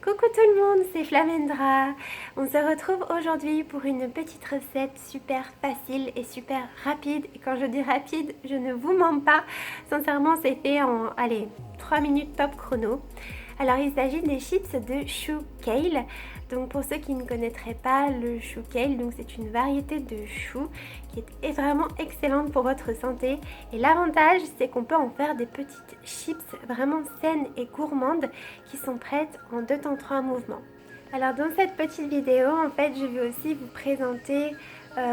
Coucou tout le monde, c'est Flamendra. On se retrouve aujourd'hui pour une petite recette super facile et super rapide. Et quand je dis rapide, je ne vous mens pas. Sincèrement, c'est fait en, allez, 3 minutes top chrono. Alors il s'agit des chips de chou kale. Donc pour ceux qui ne connaîtraient pas le chou kale, donc c'est une variété de chou qui est vraiment excellente pour votre santé. Et l'avantage, c'est qu'on peut en faire des petites chips vraiment saines et gourmandes qui sont prêtes en 2 temps 3 mouvements. Alors dans cette petite vidéo, en fait, je vais aussi vous présenter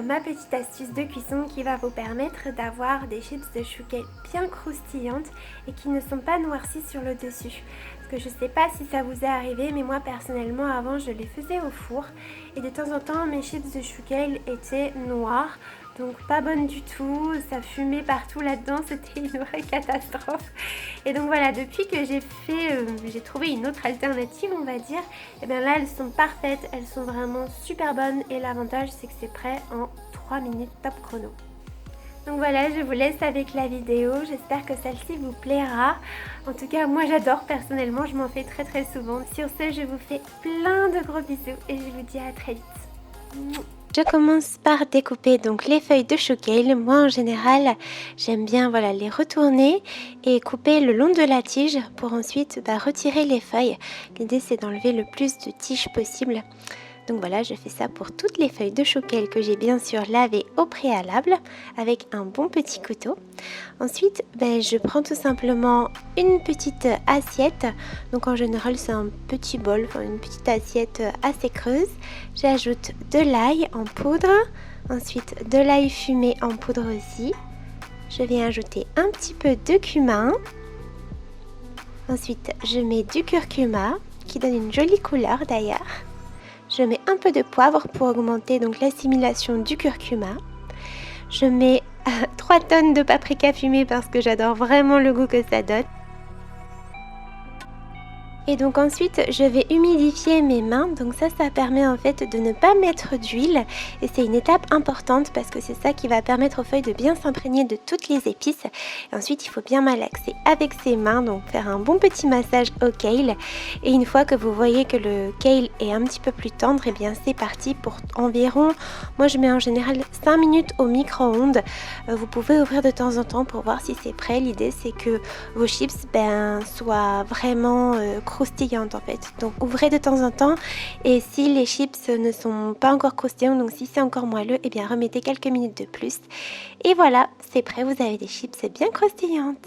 ma petite astuce de cuisson qui va vous permettre d'avoir des chips de chou kale bien croustillantes et qui ne sont pas noircies sur le dessus. Parce que je ne sais pas si ça vous est arrivé, mais moi personnellement avant je les faisais au four et de temps en temps mes chips de chou kale étaient noires. Donc pas bonne du tout, ça fumait partout là-dedans, c'était une vraie catastrophe. Et donc voilà, depuis que j'ai trouvé une autre alternative on va dire, et bien là elles sont parfaites, elles sont vraiment super bonnes et l'avantage c'est que c'est prêt en 3 minutes top chrono. Donc voilà, je vous laisse avec la vidéo, j'espère que celle-ci vous plaira. En tout cas, moi j'adore personnellement, je m'en fais très souvent. Sur ce, je vous fais plein de gros bisous et je vous dis à très vite. Je commence par découper donc les feuilles de chou kale. Moi en général j'aime bien les retourner et couper le long de la tige pour ensuite retirer les feuilles. L'idée c'est d'enlever le plus de tiges possible. Donc voilà, je fais ça pour toutes les feuilles de chou kale que j'ai bien sûr lavées au préalable avec un bon petit couteau. Ensuite, je prends tout simplement une petite assiette. Donc en général, c'est un petit bol, une petite assiette assez creuse. J'ajoute de l'ail en poudre, ensuite de l'ail fumé en poudre aussi. Je vais ajouter un petit peu de cumin. Ensuite, je mets du curcuma qui donne une jolie couleur d'ailleurs. Je mets un peu de poivre pour augmenter donc l'assimilation du curcuma. Je mets 3 tonnes de paprika fumé parce que j'adore vraiment le goût que ça donne. Et donc ensuite je vais humidifier mes mains, donc ça permet en fait de ne pas mettre d'huile et c'est une étape importante parce que c'est ça qui va permettre aux feuilles de bien s'imprégner de toutes les épices. Et ensuite il faut bien malaxer avec ses mains, donc faire un bon petit massage au kale et une fois que vous voyez que le kale est un petit peu plus tendre, et bien c'est parti pour environ, moi je mets en général 5 minutes au micro-ondes. Vous pouvez ouvrir de temps en temps pour voir si c'est prêt. L'idée c'est que vos chips soient vraiment croustillantes en fait, donc ouvrez de temps en temps et si les chips ne sont pas encore croustillantes, donc si c'est encore moelleux, et bien remettez quelques minutes de plus et voilà, c'est prêt, vous avez des chips bien croustillantes.